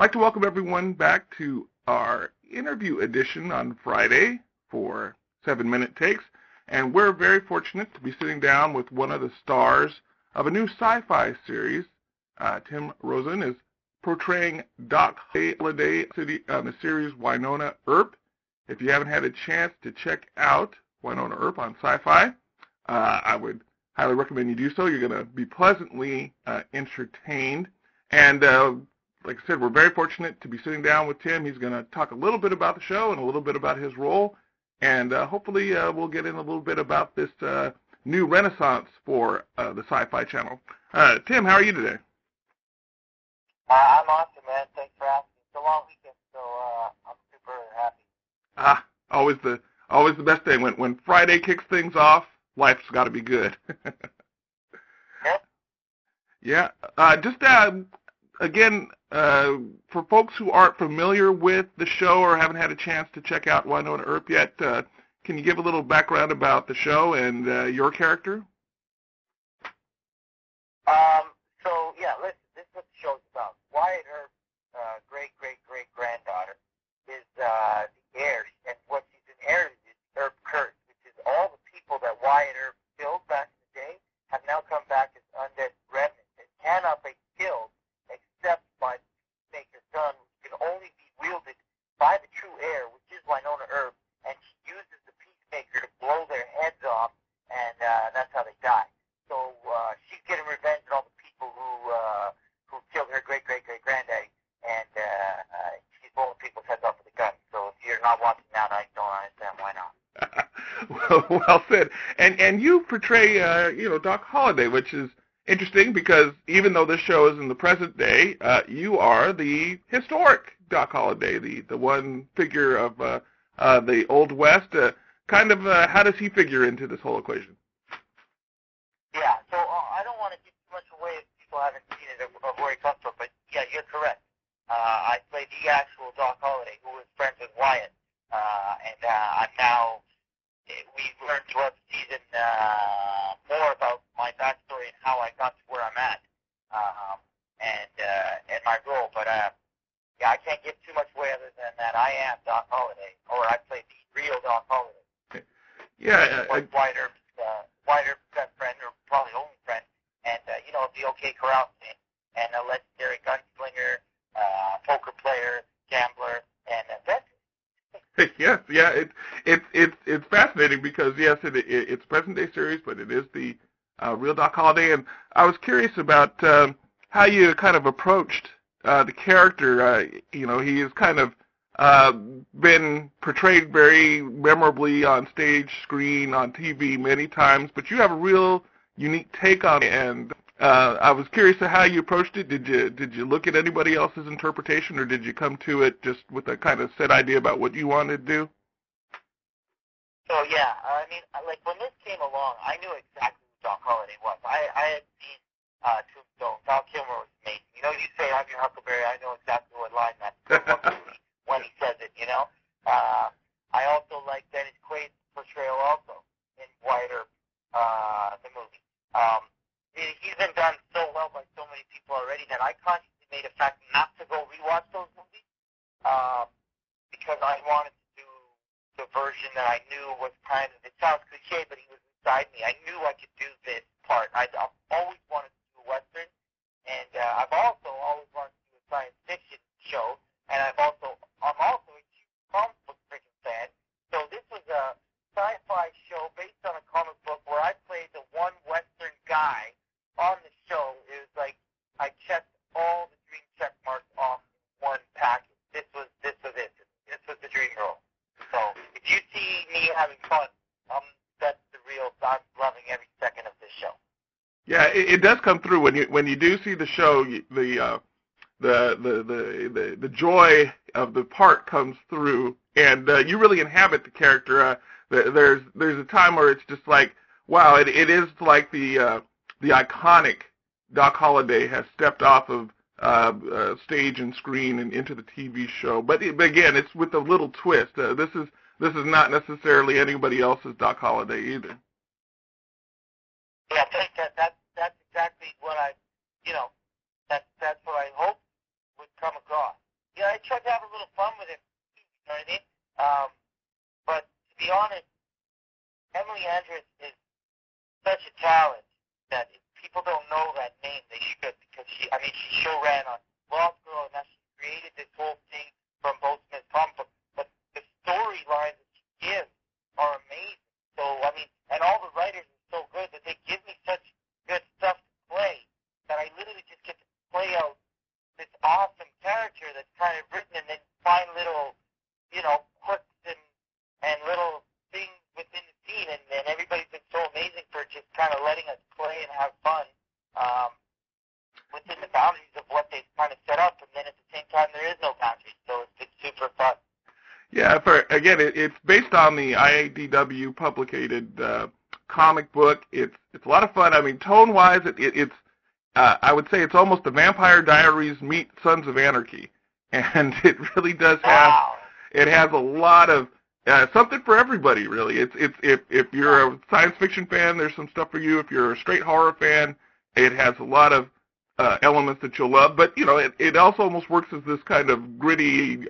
I'd like to welcome everyone back to our interview edition on Friday for 7-Minute Takes. And we're very fortunate to be sitting down with one of the stars of a new sci-fi series. Tim Rozon is portraying Doc Holliday on the series WYNONNA EARP. If you haven't had a chance to check out WYNONNA EARP on SYFY, I would highly recommend you do so. You're going to be pleasantly entertained. And like I said, we're very fortunate to be sitting down with Tim. He's going to talk a little bit about the show and a little bit about his role. And hopefully we'll get in a little bit about this new renaissance for the Sci-Fi Channel. Tim, how are you today? I'm awesome, man. Thanks for asking. It's a long weekend, so I'm super happy. Always the best day. When Friday kicks things off, life's got to be good. Yep. Yeah. Again, for folks who aren't familiar with the show or haven't had a chance to check out WYNONNA EARP yet, can you give a little background about the show and your character? So, yeah, listen, this is what the show's about. Wyatt Earp's great-great-great-granddaughter is the heir, and what she's inherited is the Earp curse, which is all the people that Wyatt Earp killed back in the day have now come back as undead remnants and cannot be killed except by the Peacemaker's gun, which can only be wielded by the true heir, which is WYNONNA EARP, and she uses the Peacemaker to blow their heads off, and that's how they die. So she's getting revenge on all the people who killed her great-great-great-granddaddy, and she's blowing people's heads off with a gun. So if you're not watching that, I don't understand why not. Well said. And you portray, Doc Holliday, which is interesting because even though this show is in the present day, you are the historic Doc Holliday, the one figure of the Old West. How does he figure into this whole equation? Yeah, so I don't want to give too much away if people haven't seen it of where he comes from, but yeah, you're correct. I played the actual Doc Holliday, who was friends with Wyatt, and I'm now, we've learned throughout the season more about my backstory and how I got to where I'm at, and my role, but yeah, I can't give too much away other than that I am Doc Holliday, or I played the real Doc Holliday. Yeah. Wyatt Earp's best friend, or probably only friend, and, the OK Corral scene, and a legendary gunslinger, poker player, gambler, and veteran. Yes, yeah, it's fascinating because, yes, it's a present-day series, but it is the real Doc Holliday, and I was curious about how you kind of approached the character. He has kind of been portrayed very memorably on stage, screen, on TV many times, but you have a real unique take on it, and I was curious to how you approached it. Did you look at anybody else's interpretation, or did you come to it just with a kind of set idea about what you wanted to do? So, yeah, I mean, like, when this came along, I knew exactly who Doc Holliday was. I had seen Tombstone. Val Kilmer was amazing. You say, "I'm your Huckleberry," I know exactly what line that's when he says it, I also like Dennis Quaid's portrayal also in Wyatt Earp, the movie. He's been done so well by so many people already that I consciously made a fact not to go rewatch those movies because I wanted to do the version that I knew was kind of, it sounds cliche, but he was inside me. I knew I could do this part. I've always wanted to do a Western, and I've also always wanted to do a science fiction show, and I'm also a huge comic book freaking fan. So this was a sci-fi show based on a comic book where I played the one Western guy on the show. It was like I checked all the dream check marks off in one package. This was it. This was the dream role. So if you see me having fun, that's the real. I'm loving every second of this show. Yeah, it does come through when you do see the show. The joy of the part comes through, and you really inhabit the character. There's a time where it's just like, wow, it is like the iconic Doc Holliday has stepped off of stage and screen and into the TV show. But again, it's with a little twist. This is not necessarily anybody else's Doc Holliday either. Yeah, I think that's exactly what that's what I hoped would come across. I tried to have a little fun with it. You know what I mean? But to be honest, Emily Andres is such a talent that if people don't know that name, they should, because she show ran on Law School, and now she created this whole thing from both Smith Palm, but the storylines that she gives are amazing. So, and all the writers are so good that they give me such good stuff to play that I literally just get to play out this awesome character that's kind of written, and then find little, quirks and little things within the scene, and everybody's been so amazing for just kind of letting us play and have fun within the boundaries of what they've kind of set up, and then at the same time there is no boundaries, so it's been super fun. Yeah, it's based on the IADW publicated comic book. It's a lot of fun. I mean, tone-wise, it's I would say it's almost the Vampire Diaries meet Sons of Anarchy, and it really does have it has a lot of something for everybody, really. It's if you're a science fiction fan, there's some stuff for you. If you're a straight horror fan, it has a lot of elements that you'll love. But it also almost works as this kind of gritty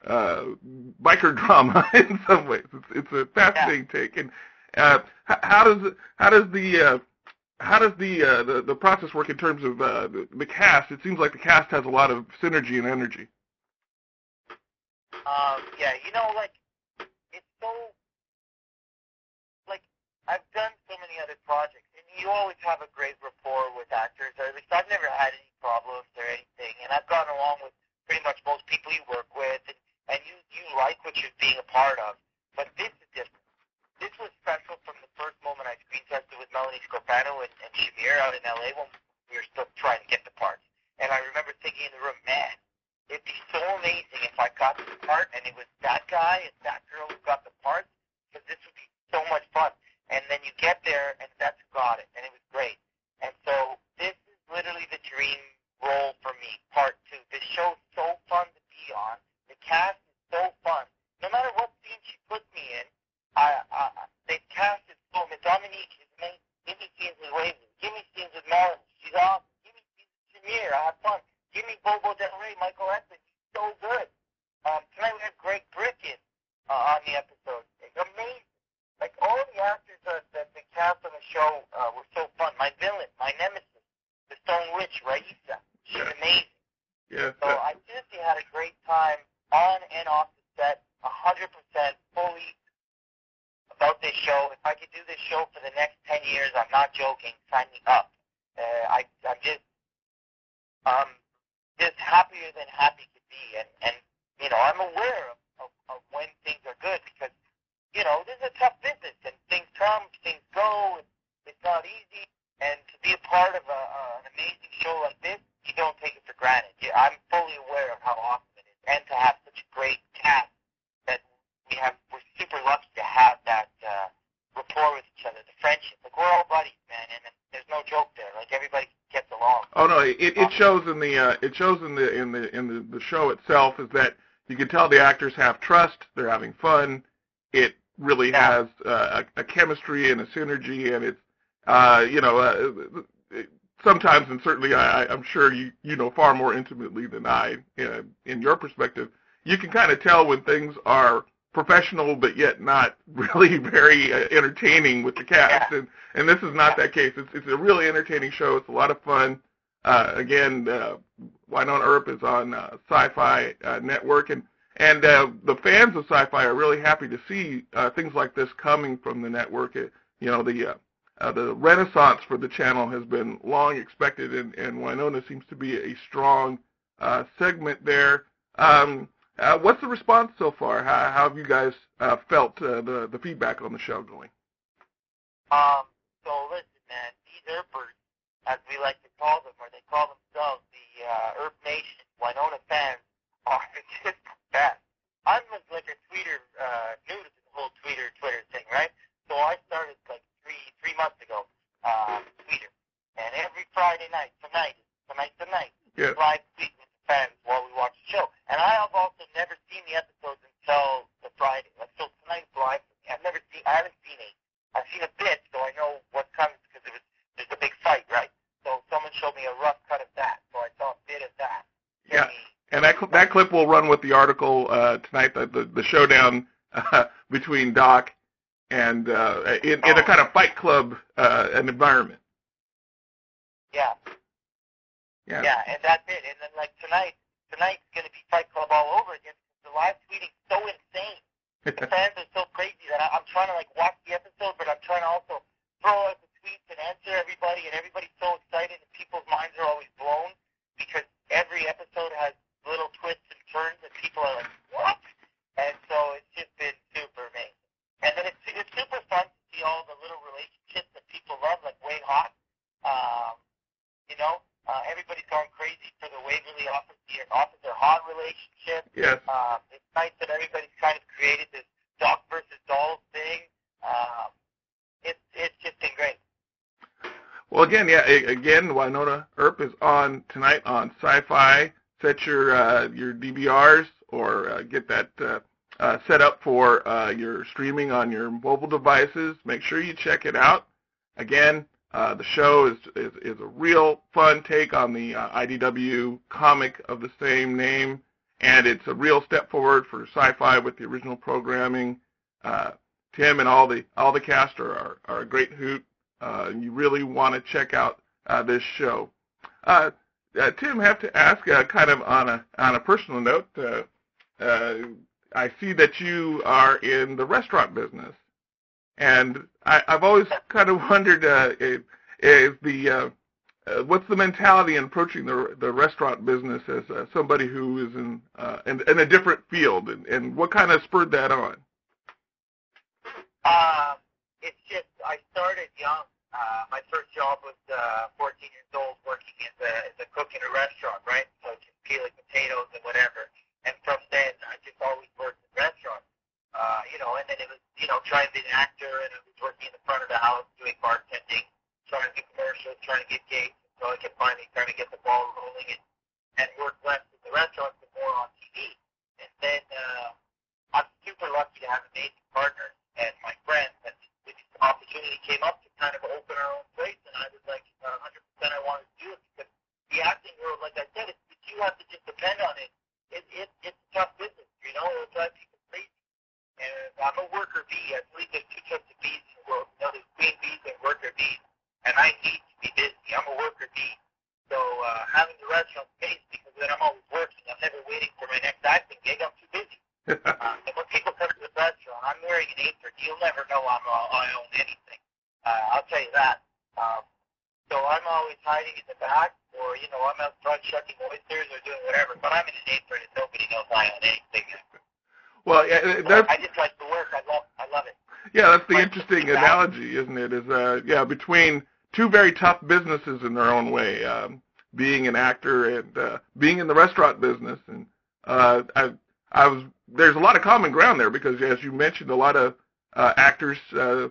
biker drama in some ways. It's a fascinating take. And how does the process work in terms of the cast? It seems like the cast has a lot of synergy and energy. It's so, I've done so many other projects, and you always have a great rapport with actors, or at least I've never had any problems or anything, and I've gotten along with pretty much most people you work with, and you like what you're being a part of. But this is different. This was special from the first moment I screen tested with Melanie Scorpano and Shamir out in LA when we were still trying to get the parts. And I remember thinking in the room, man, it'd be so amazing if I got the part and it was that guy and that girl who got the parts, because this would be so much fun. And then you get there and that's who got it, and it was great. And so this is literally the dream role for me, part 2. This show's so fun to be on. The cast is so fun. No matter what scene she puts me in, the cast is so. Dominique is amazing. Give me scenes with Waverly. Give me scenes with Melanie. She's awesome. Give me scenes with Shamir. I have fun. Give me Bobo Del Rey, Michael Eckman. He's so good. Tonight we had Greg Brickin on the episode. It's amazing. Like, all the actors that the cast on the show were so fun. My villain, my nemesis, the Stone Witch, Raisa. She's amazing. Yeah. So I seriously had a great time on and off the set, 100% fully about this show. If I could do this show for the next 10 years, I'm not joking, sign me up. I'm just happier than happy could be. And I'm aware of when things are good, because, this is a tough business, and things come, things go, it's not easy. And to be a part of an amazing show like this, you don't take it for granted. I'm fully aware of how awesome it is, and to have such a great cast that we're super lucky to have that rapport with each other, the friendship. Like, we're all buddies, man, and there's no joke there. Like, everybody gets along. Oh no, it shows in the show itself, is that you can tell the actors have trust, they're having fun. It really has a chemistry and a synergy, and it's sometimes, and certainly I'm sure you know far more intimately than I, in your perspective, you can kind of tell when things are professional but yet not really very entertaining with the cast, and this is not that case. It's a really entertaining show. It's a lot of fun. Again, WYNONNA EARP is on SYFY network, and the fans of SYFY are really happy to see things like this coming from the network. The renaissance for the channel has been long expected, and WYNONNA seems to be a strong segment there. What's the response so far? How have you guys felt the feedback on the show going? So listen, man, these EARPers, as we like to call them, or they call themselves the EARP Nation, WYNONNA fans, are just the best. I'm like a tweeter, new to the whole Twitter thing, right? So I started like three months ago, Twitter, and every Friday night, tonight, live tweet with the fans while we watch the show. And I have also never seen the episodes until the Friday. Like, so tonight's live. I haven't seen it. I've seen a bit, so I know what comes, because there's a big fight, right? So someone showed me a rough cut of that, so I saw a bit of that. Yeah, and that that clip will run with the article tonight. The showdown between Doc and in a kind of Fight Club an environment. Yeah. Yeah. Yeah, and that's it. And then like tonight's going to be Fight Club all over again. The live tweeting's so insane. The fans are so crazy that I'm trying to like watch the episode, but I'm trying to also throw out the tweets and answer everybody, and everybody's so excited, and people's minds are always blown because every episode has little twists and turns, and people are like, what? And so it's just been super amazing. And then it's super fun to see all the little relationships that people love, like Way Hot. Everybody's going crazy for the Waverly Officer Hot relationship. Yes. It's nice that everybody's kind of created this Doc versus Dolls thing. It's just been great. Well, again, Winonna EARP is on tonight on SYFY. Set your DVRs or get that set up for your streaming on your mobile devices. Make sure you check it out. Again, the show is a real fun take on the IDW comic of the same name, and it's a real step forward for SYFY with the original programming. Tim and all the cast are a great hoot. You really want to check out this show. Tim, I have to ask, kind of on a personal note. I see that you are in the restaurant business, and I've always kind of wondered what's the mentality in approaching the restaurant business as somebody who is in a different field, and what kind of spurred that on? It's just I started young. My first job was 14 years old, working as a cook in a restaurant, right? So just peeling potatoes and whatever. And from then, I just always worked in restaurants. And then it was, trying to be an actor, and I was working in the front of the house doing bartending, trying to do commercials, trying to get gigs, so I could finally kind of get the ball rolling and work less in the restaurants and more on TV. And then I'm super lucky to have amazing partners and my friends, and this opportunity came up to kind of open our own place, and I was like 100% I wanted to do it because the acting world, like I said, you have to just depend on it. It's a tough business, it'll drive people crazy. And I'm a worker bee. I believe there's two types of bees in the world. There's queen bees and worker bees, and I need to be busy. I'm a worker bee. So having the restaurant space, because then I'm always working. I'm never waiting for my next acting gig. I'm too busy. And when people come to the restaurant, I'm wearing an apron. You'll never know I own anything. I'll tell you that. So I'm always hiding in the back, or I'm out front shucking oysters or doing whatever. But I'm in an apron, and nobody knows I own anything. Well, yeah, I just like to work. I love it. Yeah, that's the interesting analogy, isn't it? Is between two very tough businesses in their own way, being an actor and being in the restaurant business. And there's a lot of common ground there because, as you mentioned, a lot of actors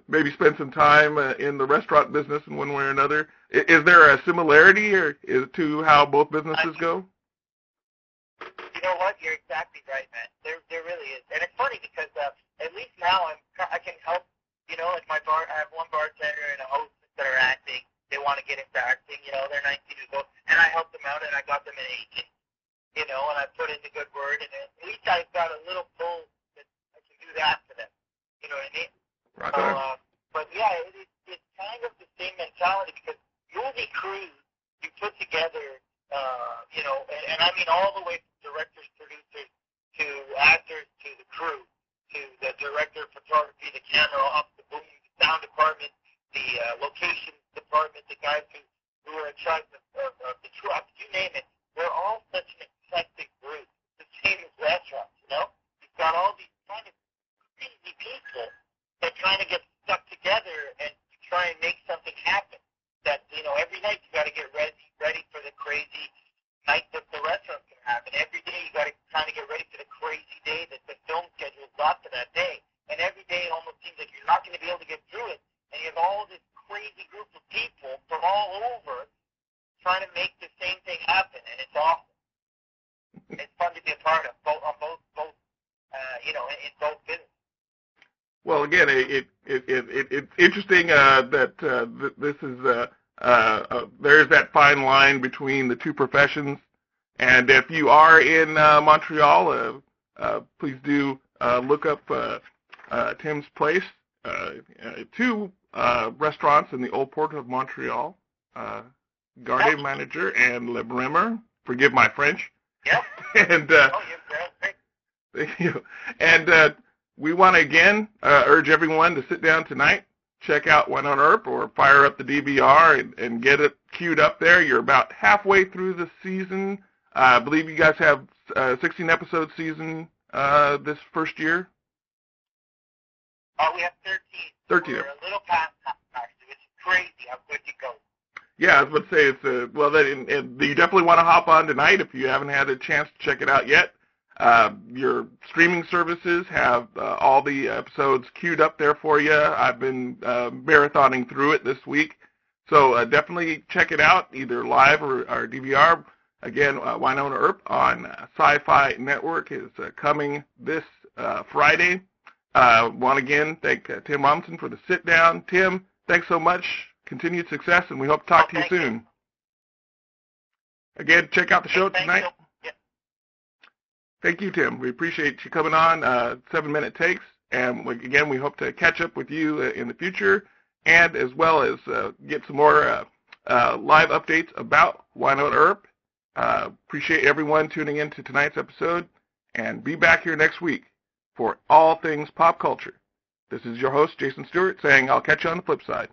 maybe spend some time in the restaurant business in one way or another. Is there a similarity to how both businesses go? You know what? You're exactly right, man. There really is, and it's funny because at least now I can help. Like my bar, I have one bartender and a hostess that are acting. They want to get into acting. They're 19 years old, and I help them out, and I got them an agent. And I put in a good word, and at least I've got a little pull that I can do that for them. You know what I mean? Right. So, but yeah, it's kind of the same mentality because movie crews you put together. And I mean all the way from directors, producers, to actors, to the crew, to the director of photography, the camera, up the boom, the sound department, the locations department, the guys who are in charge of the trucks, you name it. We're all such an eclectic group. The same as restaurants, You've got all these kind of crazy people that kind of get stuck together and try and make something happen. That, every night you got to get ready for the crazy night that the restaurant's going to happen. Every day you got to kind of get ready for the crazy day that the film schedule's got for that day. And every day it almost seems like you're not going to be able to get through it. And you have all this crazy group of people from all over trying to make the same thing happen, and it's awesome. It's fun to be a part of, both in both businesses. Well, again, it's interesting that this is there's that fine line between the two professions, And if you are in Montreal, please do look up Tim's place. Two restaurants in the Old Port of Montreal, Garde Manager and Le Brimmer. Forgive my French. Yep. And you're great. thank you. And we want to again urge everyone to sit down tonight, check out Winona EARP, or fire up the DVR and get it queued up there. You're about halfway through the season. I believe you guys have 16-episode season this first year. Oh, we have 13. 13. We're a little past that, actually. It's crazy how quick it goes. Yeah, I was about to say, it's well, you definitely want to hop on tonight if you haven't had a chance to check it out yet. Your streaming services have all the episodes queued up there for you. I've been marathoning through it this week. So definitely check it out, either live or DVR. Again, Winona EARP on SYFY Network is coming this Friday. Want to again thank Tim Robinson for the sit-down. Tim, thanks so much. Continued success, and we hope to talk to you soon. You. Again, check out the show tonight. Yeah. Thank you, Tim. We appreciate you coming on 7-Minute Takes. And again, we hope to catch up with you in the future, and as well as get some more live updates about Winona EARP. Appreciate everyone tuning in to tonight's episode, and be back here next week for all things pop culture. This is your host, Jason Stewart, saying I'll catch you on the flip side.